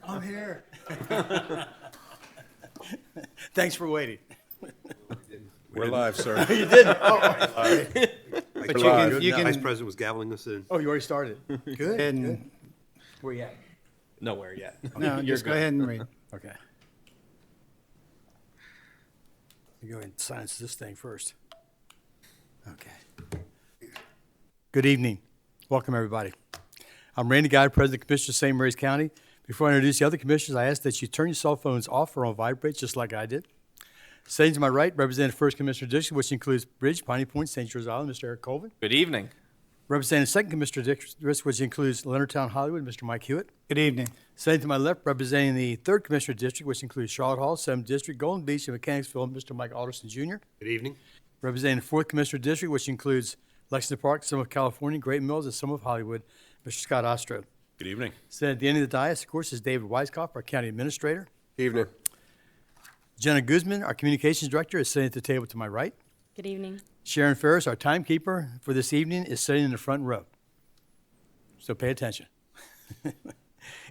I'm here. Thanks for waiting. We're live, sir. You didn't? Oh, But you Vice can, President was gaveling us in. oh, you already started. Good, good. And, Where you at? Nowhere yet. no, You're just go good. ahead and read. Okay. You go ahead and silence this thing first. Okay. Good evening. Welcome, everybody. I'm Randy Guy, President Commissioner of St. Mary's County. Before I introduce the other commissioners, I ask that you turn your cell phones off or on vibrate, just like I did. Sitting to my right, representing 1st Commissioner District, which includes Bridge, Piney Point, St. George Island, Mr. Eric Colvin. Good evening. Representing 2nd Commissioner District, which includes Leonardtown, Hollywood, Mr. Mike Hewitt. Good evening. Sitting to my left, representing the 3rd Commissioner District, which includes Charlotte Hall, 7th District, Golden Beach, and Mechanicsville, Mr. Mike Alderson Jr. Good evening. Representing the 4th Commissioner District, which includes Lexington Park, some of California, Great Mills, and some of Hollywood, Mr. Scott Ostro. Good evening. Sitting at the end of the dais, of course, is David Weiskopf, our County Administrator. Evening. Jenna Guzman, our Communications Director, is sitting at the table to my right. Good evening. Sharon Ferris, our timekeeper for this evening, is sitting in the front row. So pay attention.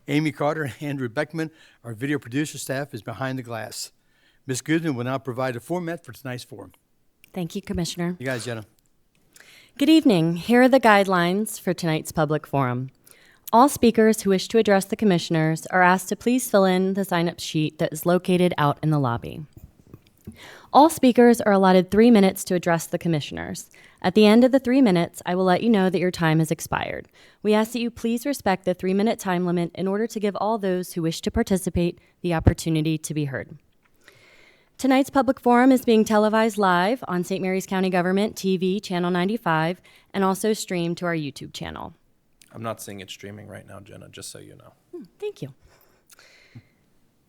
Amy Carter and Andrew Beckman, our video producer staff, is behind the glass. Ms. Guzman will now provide a format for tonight's forum. Thank you, Commissioner. You guys, Jenna. Good evening. Here are the guidelines for tonight's public forum. All speakers who wish to address the commissioners are asked to please fill in the sign-up sheet that is located out in the lobby. All speakers are allotted 3 minutes to address the commissioners. At the end of the 3 minutes, I will let you know that your time has expired. We ask that you please respect the 3-minute time limit in order to give all those who wish to participate the opportunity to be heard. Tonight's public forum is being televised live on St. Mary's County Government TV, Channel 95, and also streamed to our YouTube channel. I'm not seeing it streaming right now, Jenna, just so you know. Thank you.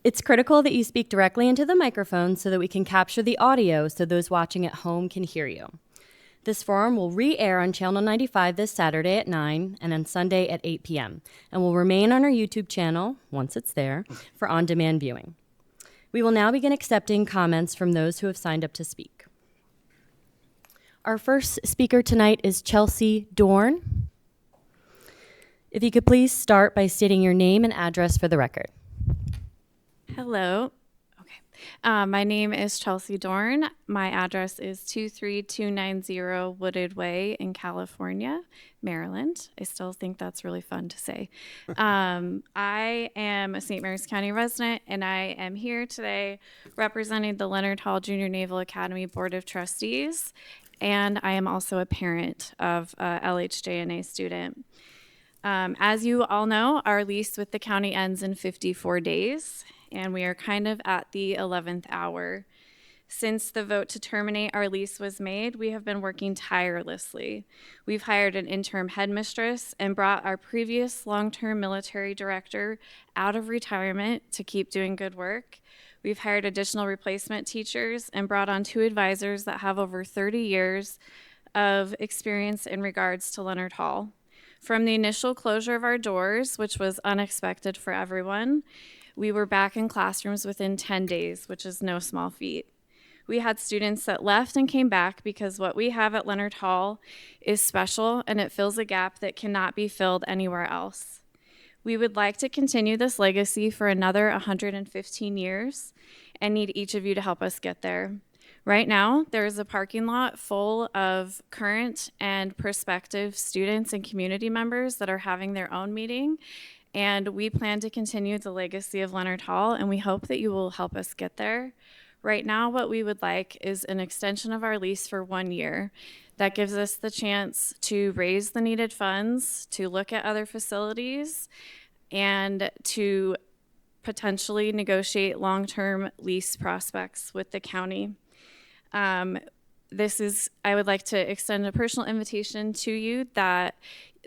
It's critical that you speak directly into the microphone so that we can capture the audio so those watching at home can hear you. This forum will re-air on Channel 95 this Saturday at 9 and on Sunday at 8 p.m. and will remain on our YouTube channel, once it's there, for on-demand viewing. We will now begin accepting comments from those who have signed up to speak. Our first speaker tonight is Chelsea Dorn. If you could please start by stating your name and address for the record. Hello. Okay. My name is Chelsea Dorn. My address is 23290 Wooded Way in California, Maryland. I still think that's really fun to say. I am a St. Mary's County resident, and I am here today representing the Leonard Hall Junior Naval Academy Board of Trustees, and I am also a parent of a LHJNA student. As you all know, our lease with the county ends in 54 days, and we are kind of at the 11th hour. Since the vote to terminate our lease was made, we have been working tirelessly. We've hired an interim headmistress and brought our previous long-term military director out of retirement to keep doing good work. We've hired additional replacement teachers and brought on 2 advisors that have over 30 years of experience in regards to Leonard Hall. From the initial closure of our doors, which was unexpected for everyone, we were back in classrooms within 10 days, which is no small feat. We had students that left and came back because what we have at Leonard Hall is special and it fills a gap that cannot be filled anywhere else. We would like to continue this legacy for another 115 years and need each of you to help us get there. Right now, there is a parking lot full of current and prospective students and community members that are having their own meeting, and we plan to continue the legacy of Leonard Hall, and we hope that you will help us get there. Right now, what we would like is an extension of our lease for 1 year. That gives us the chance to raise the needed funds, to look at other facilities, and to potentially negotiate long-term lease prospects with the county. I would like to extend a personal invitation to you that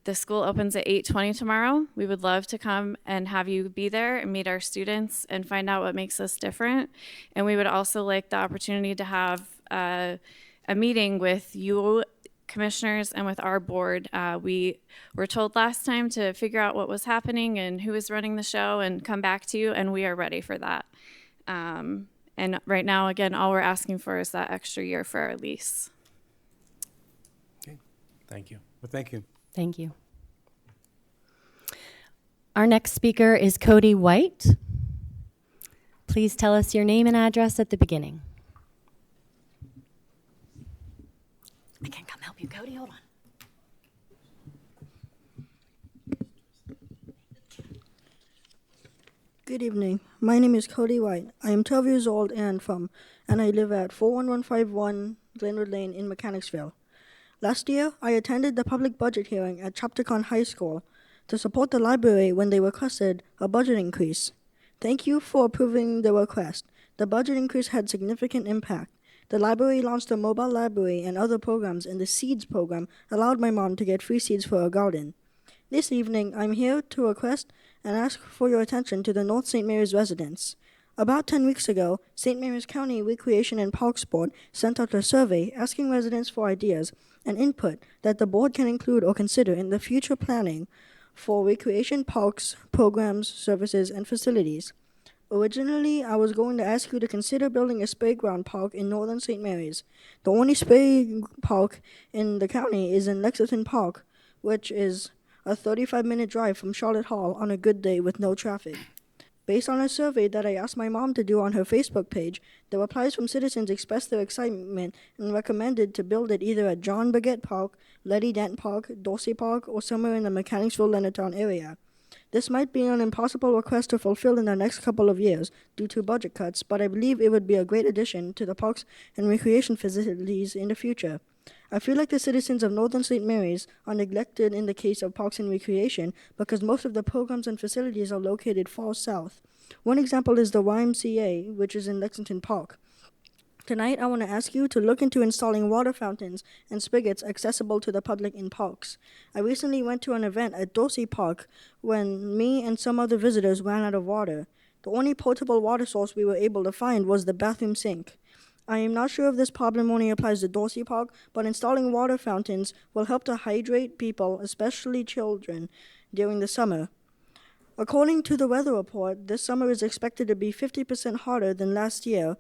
the school opens at 8:20 tomorrow. We would love to come and have you be there and meet our students and find out what makes us different. And we would also like the opportunity to have a meeting with you commissioners and with our board. We were told last time to figure out what was happening and who was running the show and come back to you, and we are ready for that. And right now, again, all we're asking for is that extra year for our lease. Okay. Thank you. Well, thank you. Thank you. Our next speaker is Cody White. Please tell us your name and address at the beginning. I can come help you, Cody. Hold on. Good evening. My name is Cody White. I am 12 years old and I live at 41151 Glenwood Lane in Mechanicsville. Last year, I attended the public budget hearing at Chaptacon High School to support the library when they requested a budget increase. Thank you for approving the request. The budget increase had significant impact. The library launched a mobile library and other programs, and the Seeds program allowed my mom to get free seeds for her garden. This evening, I'm here to request and ask for your attention to the North St. Mary's residents. About 10 weeks ago, St. Mary's County Recreation and Parks Board sent out a survey asking residents for ideas and input that the board can include or consider in the future planning for recreation parks, programs, services, and facilities. Originally, I was going to ask you to consider building a spray ground park in northern St. Mary's. The only spray park in the county is in Lexington Park, which is a 35-minute drive from Charlotte Hall on a good day with no traffic. Based on a survey that I asked my mom to do on her Facebook page, the replies from citizens expressed their excitement and recommended to build it either at John Baguette Park, Letty Dent Park, Dorsey Park, or somewhere in the Mechanicsville-Leonardtown area. This might be an impossible request to fulfill in the next couple of years due to budget cuts, but I believe it would be a great addition to the parks and recreation facilities in the future. I feel like the citizens of Northern St. Mary's are neglected in the case of parks and recreation because most of the programs and facilities are located far south. One example is the YMCA, which is in Lexington Park. Tonight, I want to ask you to look into installing water fountains and spigots accessible to the public in parks. I recently went to an event at Dorsey Park when me and some other visitors ran out of water. The only potable water source we were able to find was the bathroom sink. I am not sure if this problem only applies to Dorsey Park, but installing water fountains will help to hydrate people, especially children, during the summer. According to the weather report, this summer is expected to be 50% hotter than last year,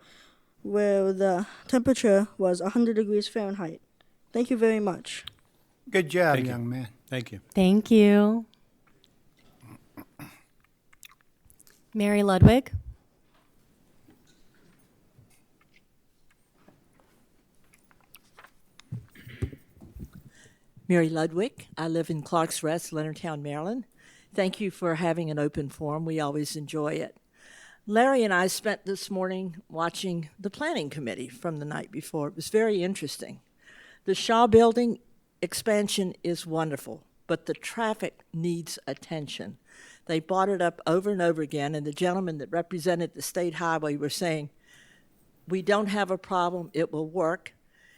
where the temperature was 100 degrees Fahrenheit. Thank you very much. Good job, Thank you. young man. Thank you. Thank you. Mary Ludwig. Mary Ludwig. I live in Clarks Rest, Leonardtown, Maryland. Thank you for having an open forum. We always enjoy it. Larry and I spent this morning watching the planning committee from the night before. It was very interesting. The Shaw Building expansion is wonderful, but the traffic needs attention. They brought it up over and over again, and the gentleman that represented the state highway were saying, we don't have a problem, it will work.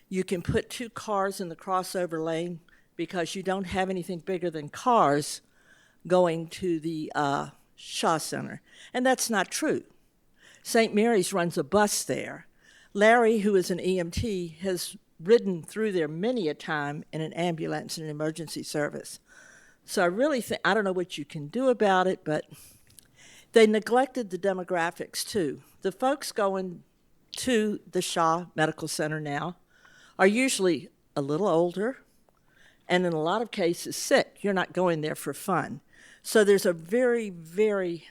You can put 2 cars in the crossover lane because you don't have anything bigger than cars going to the Shaw Center. And that's not true. St. Mary's runs a bus there. Larry, who is an EMT, has ridden through there many a time in an ambulance and an emergency service. So I really think, I don't know what you can do about it, but they neglected the demographics too. The folks going to the Shaw Medical Center now are usually a little older and in a lot of cases sick. You're not going there for fun. So there's a very, very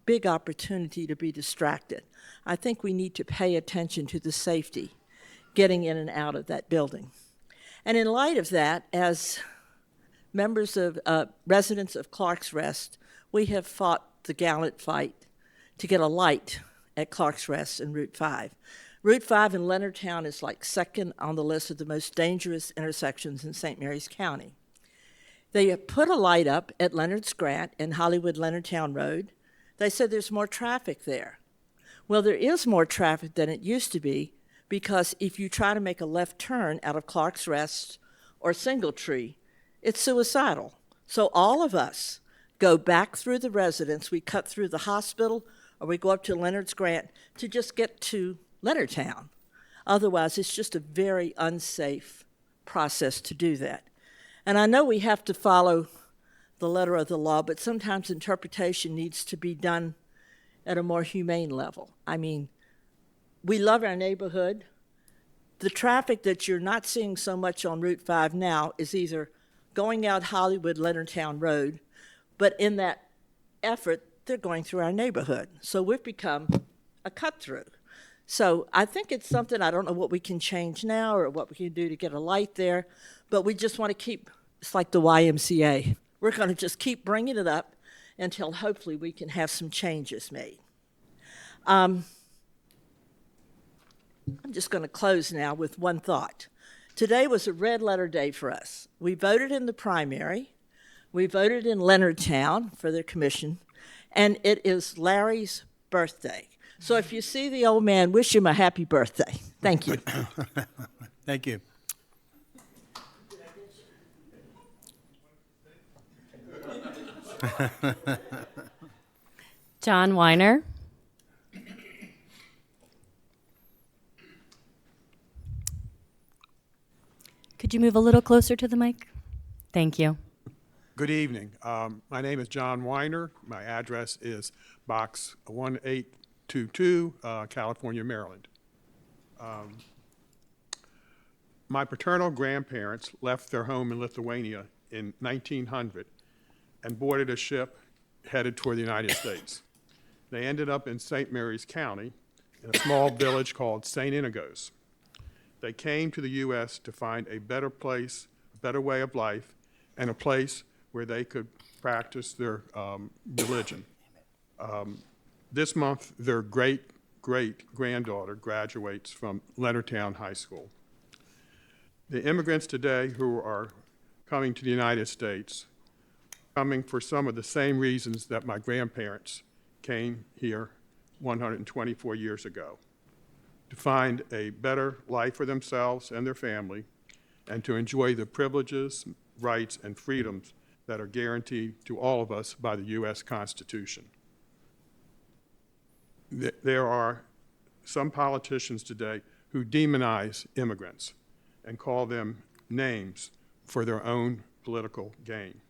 big opportunity to be distracted. I think we need to pay attention to the safety getting in and out of that building. And in light of that, as members of residents of Clarks Rest, we have fought the gallant fight to get a light at Clarks Rest and Route 5. Route 5 in Leonardtown is like second on the list of the most dangerous intersections in St. Mary's County. They put a light up at Leonard's Grant and Hollywood Leonardtown Road. They said there's more traffic there. Well, there is more traffic than it used to be because if you try to make a left turn out of Clarks Rest or Singletree, it's suicidal. So all of us go back through the residence, we cut through the hospital, or we go up to Leonard's Grant to just get to Leonardtown. Otherwise, it's just a very unsafe process to do that. And I know we have to follow the letter of the law, but sometimes interpretation needs to be done at a more humane level. I mean, we love our neighborhood. The traffic that you're not seeing so much on Route 5 now is either going out Hollywood, Leonardtown Road, but in that effort they're going through our neighborhood. So we've become a cut through. So I think it's something, I don't know what we can change now or what we can do to get a light there, but we just want to keep, it's like the YMCA. We're going to just keep bringing it up until hopefully we can have some changes made. I'm just going to close now with one thought. Today was a red letter day for us. We voted in the primary. We voted in Leonardtown for their commission, and it is Larry's birthday. So if you see the old man, wish him a happy birthday. Thank you. Thank you. John Weiner. Could you move a little closer to the mic? Thank you. Good evening. My name is John Weiner. My address is Box 1822, California, Maryland. My paternal grandparents left their home in Lithuania in 1900 and boarded a ship headed toward the United States. They ended up in St. Mary's County in a small village called St. Inigos. They came to the U.S. to find a better place, a better way of life, and a place where they could practice their religion. This month, their great-great-granddaughter graduates from Leonardtown High School. The immigrants today who are coming to the United States, coming for some of the same reasons that my grandparents came here 124 years ago, to find a better life for themselves and their family, and to enjoy the privileges, rights, and freedoms that are guaranteed to all of us by the U.S. Constitution. There are some politicians today who demonize immigrants and call them names for their own political gain.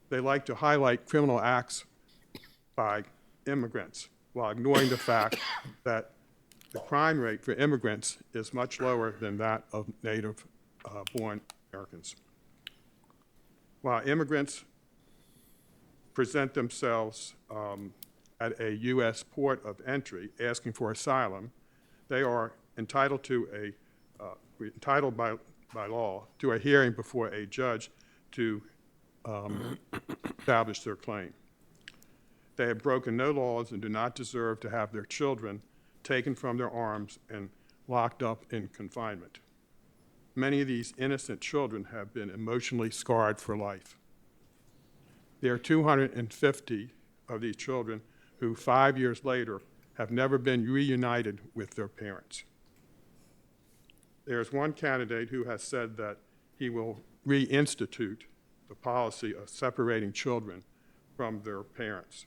They like to highlight criminal acts by immigrants while ignoring the fact that the crime rate for immigrants is much lower than that of native-born Americans. While immigrants present themselves at a U.S. port of entry asking for asylum, they are entitled by law to a hearing before a judge to establish their claim. They have broken no laws and do not deserve to have their children taken from their arms and locked up in confinement. Many of these innocent children have been emotionally scarred for life. There are 250 of these children who 5 years later have never been reunited with their parents. There's one candidate who has said that he will reinstitute the policy of separating children from their parents.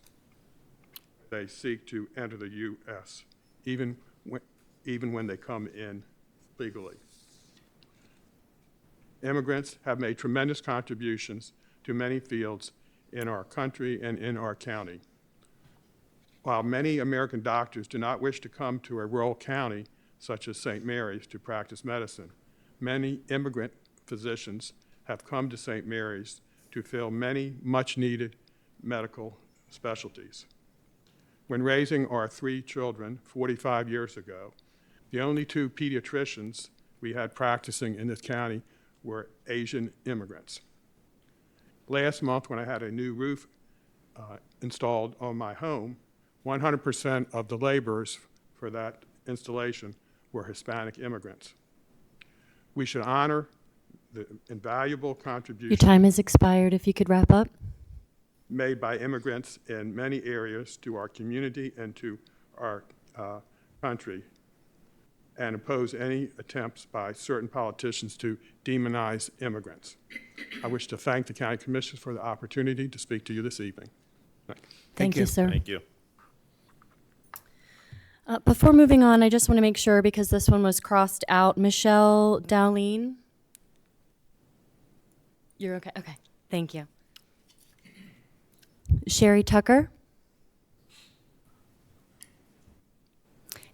They seek to enter the U.S., even when they come in legally. Immigrants have made tremendous contributions to many fields in our country and in our county. While many American doctors do not wish to come to a rural county such as St. Mary's to practice medicine, many immigrant physicians have come to St. Mary's to fill many much-needed medical specialties. When raising our 3 children 45 years ago, the only 2 pediatricians we had practicing in this county were Asian immigrants. Last month, when I had a new roof installed on my home, 100% of the laborers for that installation were Hispanic immigrants. We should honor the invaluable Your contributions time has expired. If you could wrap up. made by immigrants in many areas to our community and to our country, and oppose any attempts by certain politicians to demonize immigrants. I wish to thank the County Commissioners for the opportunity to speak to you this evening. Thank you, you. sir. Thank you. Before moving on, I just want to make sure, because this one was crossed out, Michelle Dowleen. You're okay? Okay. Thank you. Sherry Tucker.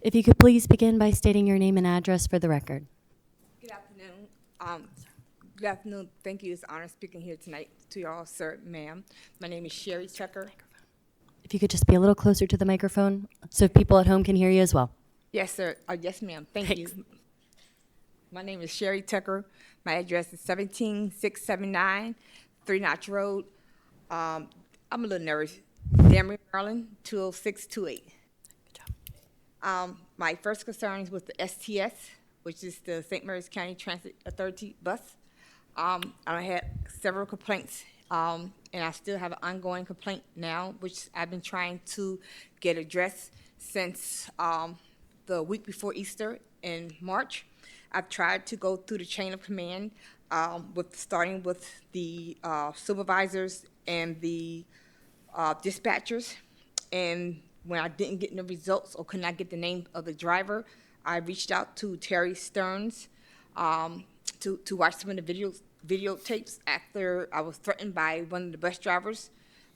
If you could please begin by stating your name and address for the record. Good afternoon. Good afternoon. Thank you. It's an honor speaking here tonight to y'all, sir, ma'am. My name is Sherry Tucker. If you could just be a little closer to the microphone so people at home can hear you as well. Yes, sir. Yes, ma'am. Thank Thanks. you. My name is Sherry Tucker. My address is 17679 Three Notch Road. I'm a little nervous. Danbury, Maryland, 20628. My first concern is with the STS, which is the St. Mary's County Transit Authority bus. I had several complaints, and I still have an ongoing complaint now, which I've been trying to get addressed since the week before Easter in March. I've tried to go through the chain of command, starting with the supervisors and the dispatchers, and when I didn't get no results or could not get the name of the driver, I reached out to Terry Stearns to watch some of the videotapes after I was threatened by one of the bus drivers.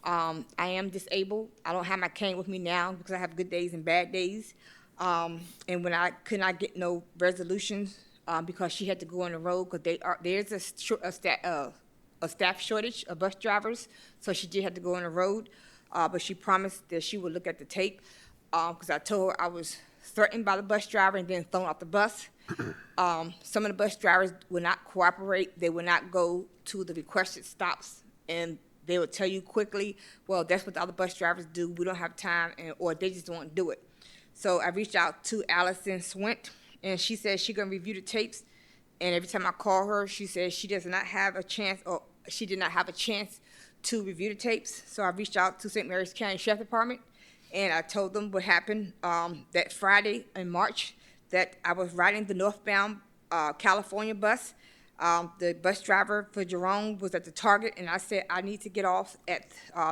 I am disabled. I don't have my cane with me now because I have good days and bad days. And when I could not get no resolutions because she had to go on the road because there's a staff shortage of bus drivers, so she did have to go on the road. But she promised that she would look at the tape because I told her I was threatened by the bus driver and then thrown off the bus. Some of the bus drivers would not cooperate. They would not go to the requested stops, and they would tell you quickly, well, that's what the other bus drivers do. We don't have time, or they just won't do it. So I reached out to Allison Swint, and she said she's going to review the tapes. And every time I call her, she says she does not have a chance, or she did not have a chance to review the tapes. So I reached out to St. Mary's County Sheriff Department, and I told them what happened that Friday in March, that I was riding the northbound California bus. The bus driver for Jerome was at the Target, and I said, I need to get off at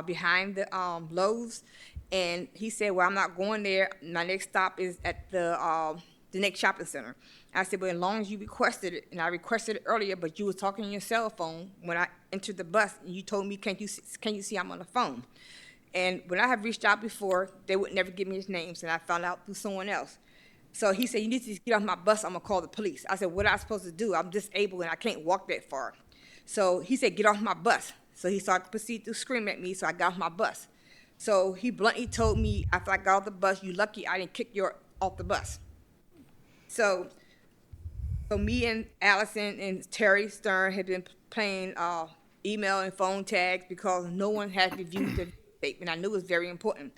behind the Lowe's. And he said, well, I'm not going there. My next stop is at the next shopping center. I said, well, as long as you requested it, and I requested it earlier, but you was talking on your cell phone when I entered the bus, and you told me, can you see I'm on the phone? And when I have reached out before, they would never give me his names, and I found out through someone else. So he said, you need to get off my bus, I'm gonna call the police. I said, what am I supposed to do? I'm disabled and I can't walk that far. So he said, get off my bus. So he started to proceed to scream at me, so I got off my bus. So he bluntly told me after I got off the bus, you lucky I didn't kick you off the bus. So me and Allison and Terry Stern had been playing email and phone tags because no one had reviewed the tape, and I knew it was very important.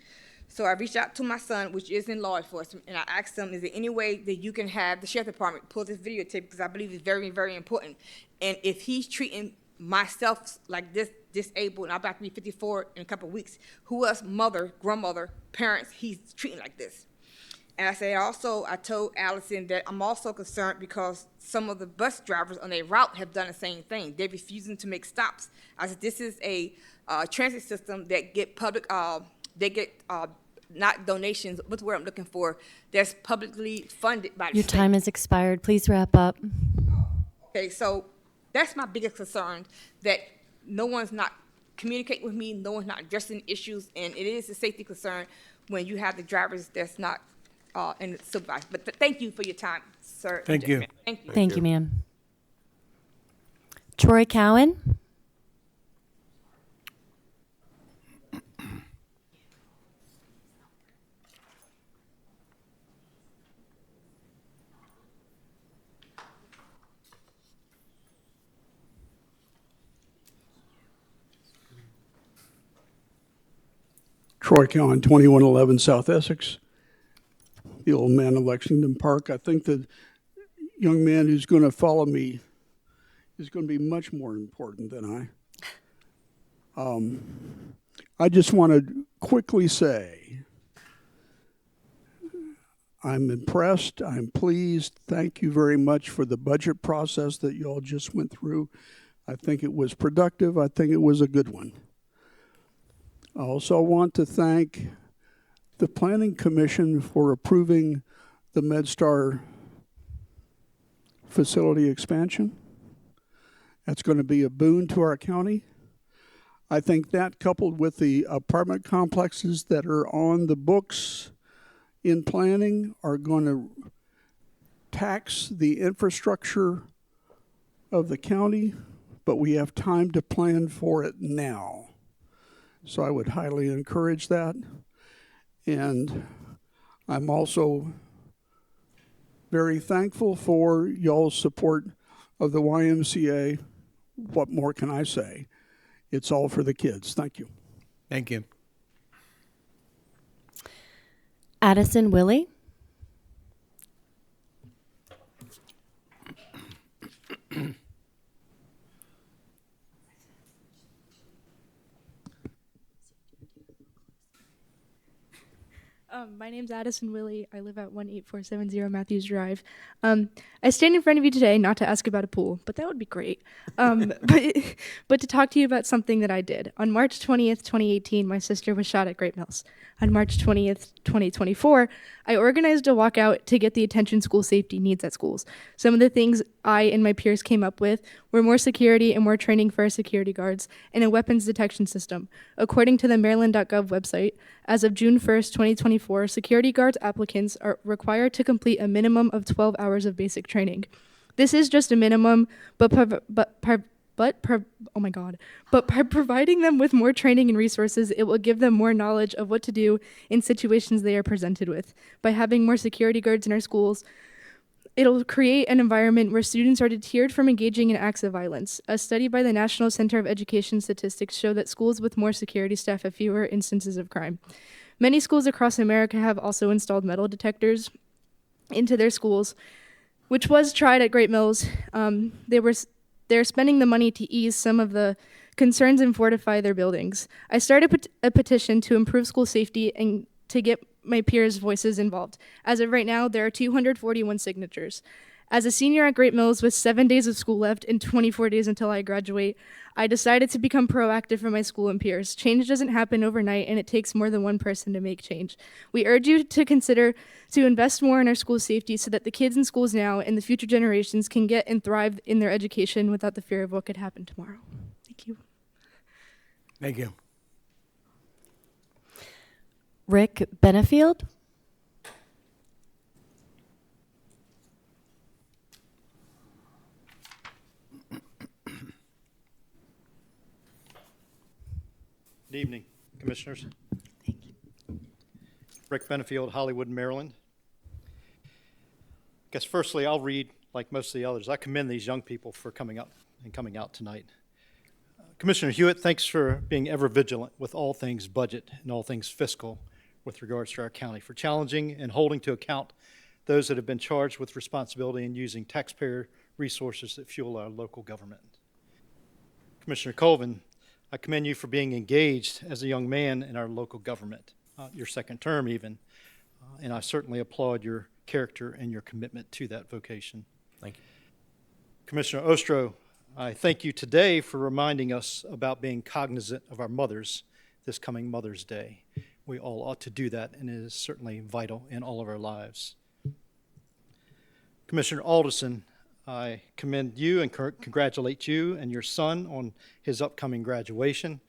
So I reached out to my son, which is in law enforcement, and I asked him, is there any way that you can have the sheriff department pull this videotape, because I believe it's very, very important. And if he's treating myself like this, disabled, and I'm about to be 54 in a couple of weeks, who else, mother, grandmother, parents, he's treating like this? And I said also, I told Allison that I'm also concerned because some of the bus drivers on their route have done the same thing. They're refusing to make stops. I said, this is a transit system that get public, they get not donations, what's the word I'm looking for, that's publicly funded by the Your state. time has expired. Please wrap up. Okay, so that's my biggest concern, that no one's not communicating with me, no one's not addressing issues, and it is a safety concern when you have the drivers that's not in the supervisor. But thank you for your time, sir. and Thank you. gentlemen. Thank you. Thank you, ma'am. Troy Cowan. Troy Cowan, 2111 South Essex, the old man of Lexington Park. I think the young man who's going to follow me is going to be much more important than I just want to quickly say I'm impressed, I'm pleased. Thank you very much for the budget process that you all just went through. I think it was productive. I think it was a good one. I also want to thank the Planning Commission for approving the MedStar facility expansion. That's going to be a boon to our county. I think that, coupled with the apartment complexes that are on the books in planning, are going to tax the infrastructure of the county, but we have time to plan for it now. So I would highly encourage that. And I'm also very thankful for y'all's support of the YMCA. What more can I say? It's all for the kids. Thank you. Thank you. Addison Willie. My name's Addison Willie. I live at 18470 Matthews Drive. I stand in front of you today not to ask about a pool, but that would be great. But to talk to you about something that I did. On March 20th, 2018, my sister was shot at Great Mills. On March 20th, 2024, I organized a walkout to get the attention school safety needs at schools. Some of the things I and my peers came up with were more security and more training for our security guards and a weapons detection system. According to the Maryland.gov website, as of June 1st, 2024, security guards applicants are required to complete a minimum of 12 hours of basic training. This is just a minimum, but by providing them with more training and resources, it will give them more knowledge of what to do in situations they are presented with. By having more security guards in our schools, it'll create an environment where students are deterred from engaging in acts of violence. A study by the National Center of Education Statistics show that schools with more security staff have fewer instances of crime. Many schools across America have also installed metal detectors into their schools, which was tried at Great Mills. They're spending the money to ease some of the concerns and fortify their buildings. I started a petition to improve school safety and to get my peers' voices involved. As of right now, there are 241 signatures. As a senior at Great Mills with 7 days of school left and 24 days until I graduate, I decided to become proactive for my school and peers. Change doesn't happen overnight, and it takes more than one person to make change. We urge you to consider to invest more in our school safety so that the kids in schools now and the future generations can get and thrive in their education without the fear of what could happen tomorrow. Thank you. Thank you. Rick Benefield. Good evening, Commissioners. Thank you. Rick Benefield, Hollywood, Maryland. I guess firstly, I'll read like most of the others. I commend these young people for coming up and coming out tonight. Commissioner Hewitt, thanks for being ever vigilant with all things budget and all things fiscal with regards to our county, for challenging and holding to account those that have been charged with responsibility in using taxpayer resources that fuel our local government. Commissioner Colvin, I commend you for being engaged as a young man in our local government, your second term even, and I certainly applaud your character and your commitment to that vocation. Thank you. Commissioner Ostro, I thank you today for reminding us about being cognizant of our mothers this coming Mother's Day. We all ought to do that, and it is certainly vital in all of our lives. Commissioner Alderson, I commend you and congratulate you and your son on his upcoming graduation.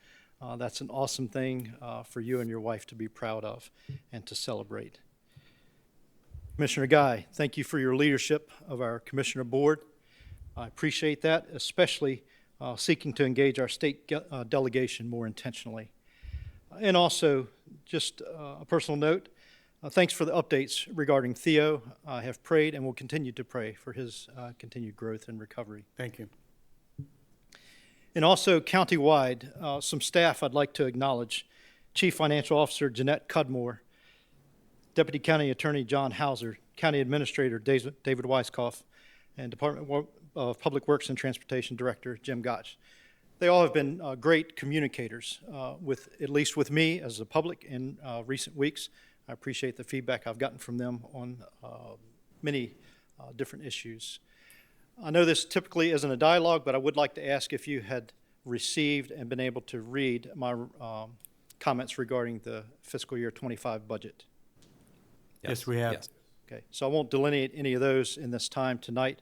That's an awesome thing for you and your wife to be proud of and to celebrate. Commissioner Guy, thank you for your leadership of our Commissioner Board. I appreciate that, especially seeking to engage our state delegation more intentionally. And also, just a personal note, thanks for the updates regarding Theo. I have prayed and will continue to pray for his continued growth and recovery. Thank you. And also, countywide, some staff I'd like to acknowledge. Chief Financial Officer Jeanette Cudmore, Deputy County Attorney John Hauser, County Administrator David Weiskopf, and Department of Public Works and Transportation Director Jim Gotch. They all have been great communicators, at least with me as the public in recent weeks. I appreciate the feedback I've gotten from them on many different issues. I know this typically isn't a dialogue, but I would like to ask if you had received and been able to read my comments regarding the fiscal year 25 budget. Yes, we have. Yes. Okay, so I won't delineate any of those in this time tonight,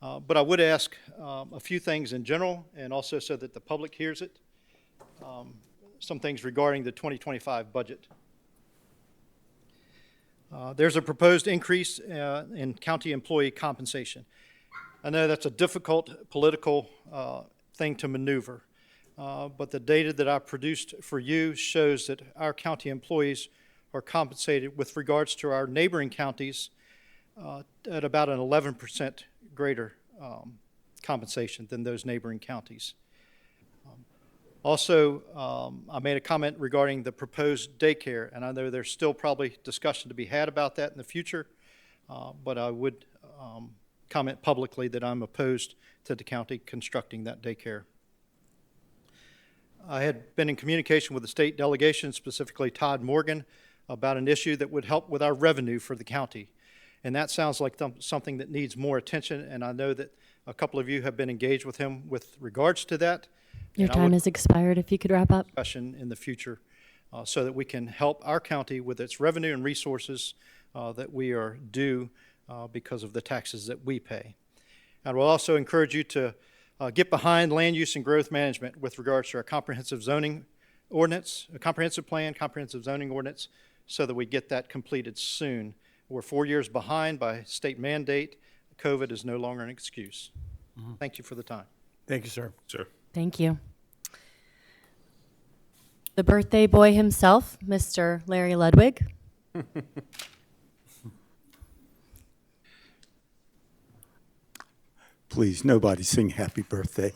but I would ask a few things in general, and also so that the public hears it, some things regarding the 2025 budget. There's a proposed increase in county employee compensation. I know that's a difficult political thing to maneuver, but the data that I produced for you shows that our county employees are compensated with regards to our neighboring counties at about an 11% greater compensation than those neighboring counties. Also, I made a comment regarding the proposed daycare, and I know there's still probably discussion to be had about that in the future, but I would comment publicly that I'm opposed to the county constructing that daycare. I had been in communication with the state delegation, specifically Todd Morgan, about an issue that would help with our revenue for the county. And that sounds like something that needs more attention, and I know that a couple of you have been engaged with him with regards to that. Your time has expired. If you could wrap up. Discussion in the future so that we can help our county with its revenue and resources that we are due because of the taxes that we pay. I will also encourage you to get behind land use and growth management with regards to our comprehensive zoning ordinance, a comprehensive plan, comprehensive zoning ordinance, so that we get that completed soon. We're 4 years behind by state mandate. COVID is no longer an excuse. Thank you for the time. Thank you, sir. Sure. Thank you. The birthday boy himself, Mr. Larry Ludwig. Please, nobody sing happy birthday.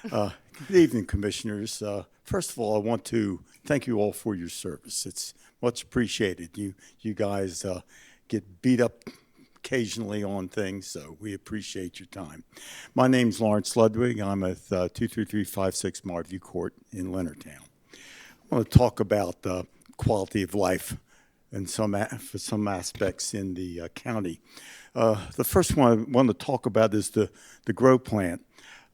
Good evening, commissioners. First of all, I want to thank you all for your service. It's much appreciated. You guys get beat up occasionally on things, so we appreciate your time. My name's Lawrence Ludwig. I'm at 23356 Marview Court in Leonardtown. I want to talk about quality of life and for some aspects in the county. The first one I want to talk about is the grow plant.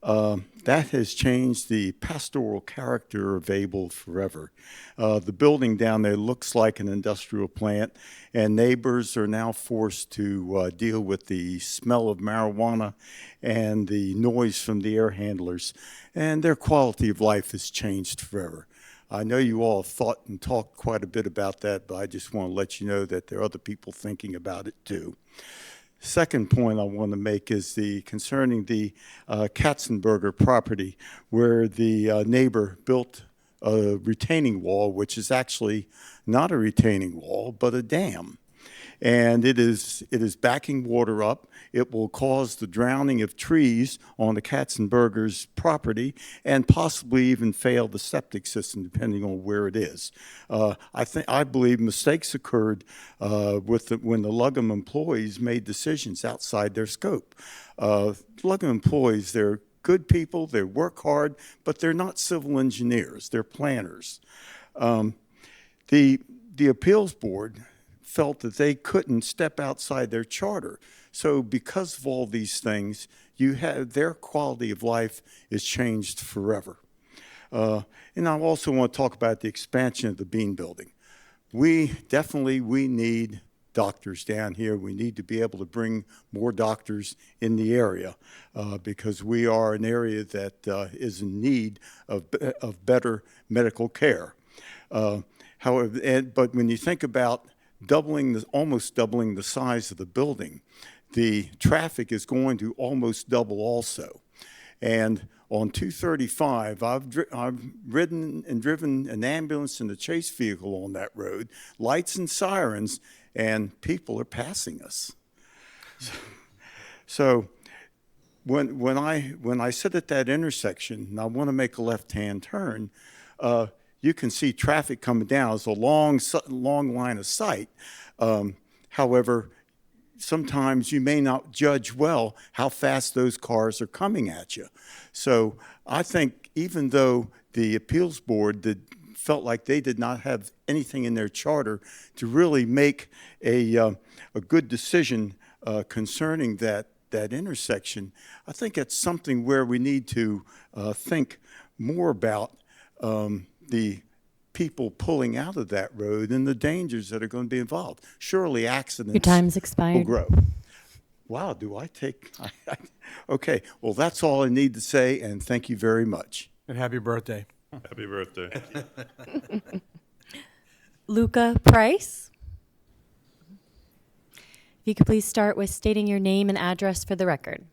That has changed the pastoral character of Able forever. The building down there looks like an industrial plant, and neighbors are now forced to deal with the smell of marijuana and the noise from the air handlers, and their quality of life has changed forever. I know you all have thought and talked quite a bit about that, but I just want to let you know that there are other people thinking about it too. Second point I want to make is concerning the Katzenberger property, where the neighbor built a retaining wall, which is actually not a retaining wall, but a dam. And it is backing water up. It will cause the drowning of trees on the Katzenberger's property and possibly even fail the septic system, depending on where it is. I believe mistakes occurred when the Lugham employees made decisions outside their scope. Lugham employees, they're good people, they work hard, but they're not civil engineers, they're planners. The appeals board felt that they couldn't step outside their charter. So because of all these things, their quality of life is changed forever. And I also want to talk about the expansion of the Bean Building. We need doctors down here. We need to be able to bring more doctors in the area because we are an area that is in need of better medical care. But when you think about almost doubling the size of the building, the traffic is going to almost double also. And on 235, I've ridden and driven an ambulance and a chase vehicle on that road, lights and sirens, and people are passing us. So when I sit at that intersection and I want to make a left-hand turn, you can see traffic coming down. It's a long line of sight. However, sometimes you may not judge well how fast those cars are coming at you. So I think even though the appeals board felt like they did not have anything in their charter to really make a good decision concerning that intersection, I think it's something where we need to think more about the people pulling out of that road and the dangers that are going to be involved. Surely accidents Your time's expired. will grow. Wow, do I take? Okay, well, that's all I need to say, and thank you very much. And happy birthday. Happy birthday. Luca Price. If you could please start with stating your name and address for the record.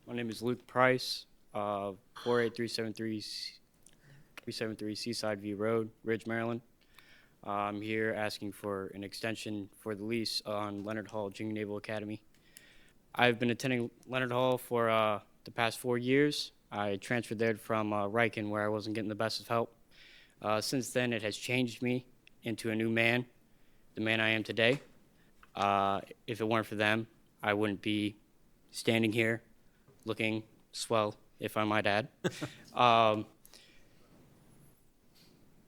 My name is Luke Price, 48373 Seaside View Road, Ridge, Maryland. I'm here asking for an extension for the lease on Leonard Hall Junior Naval Academy. I've been attending Leonard Hall for the past 4 years. I transferred there from Riken, where I wasn't getting the best of help. Since then, it has changed me into a new man, the man I am today. If it weren't for them, I wouldn't be standing here looking swell, if I might add. I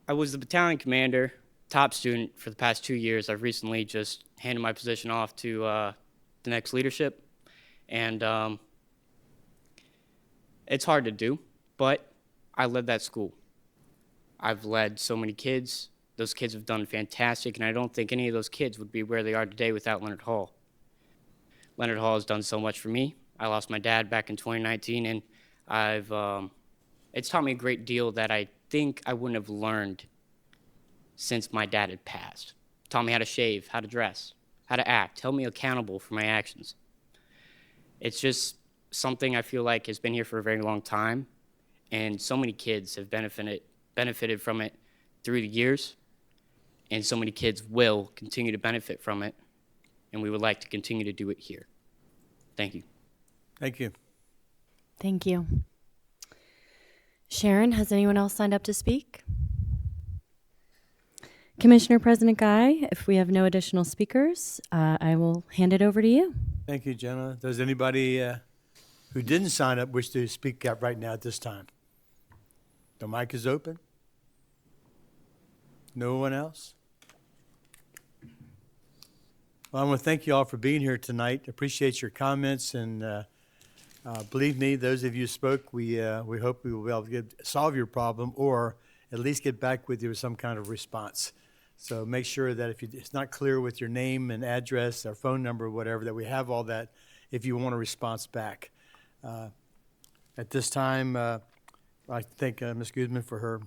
was the battalion commander, top student for the past 2 years. I've recently just handed my position off to the next leadership, and it's hard to do, but I led that school. I've led so many kids. Those kids have done fantastic, and I don't think any of those kids would be where they are today without Leonard Hall. Leonard Hall has done so much for me. I lost my dad back in 2019, and it's taught me a great deal that I think I wouldn't have learned since my dad had passed. Taught me how to shave, how to dress, how to act, held me accountable for my actions. It's just something I feel like has been here for a very long time, and so many kids have benefited from it through the years, and so many kids will continue to benefit from it, and we would like to continue to do it here. Thank you. Thank you. Thank you. Sharon, has anyone else signed up to speak? Commissioner President Guy, if we have no additional speakers, I will hand it over to you. Thank you, Jenna. Does anybody who didn't sign up wish to speak up right now at this time? The mic is open. No one else? Well, I want to thank you all for being here tonight. Appreciate your comments, and believe me, those of you who spoke, we hope we will be able to solve your problem, or at least get back with you with some kind of response. So make sure that if it's not clear with your name and address or phone number or whatever, that we have all that if you want a response back. At this time, I thank Ms. Guzman for her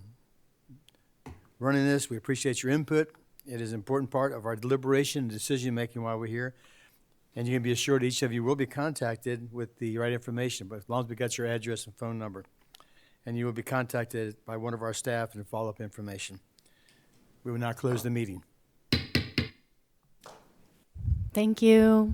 running this. We appreciate your input. It is an important part of our deliberation and decision-making while we're here. And you can be assured each of you will be contacted with the right information, but as long as we got your address and phone number. And you will be contacted by one of our staff and follow-up information. We will now close the meeting. Thank you.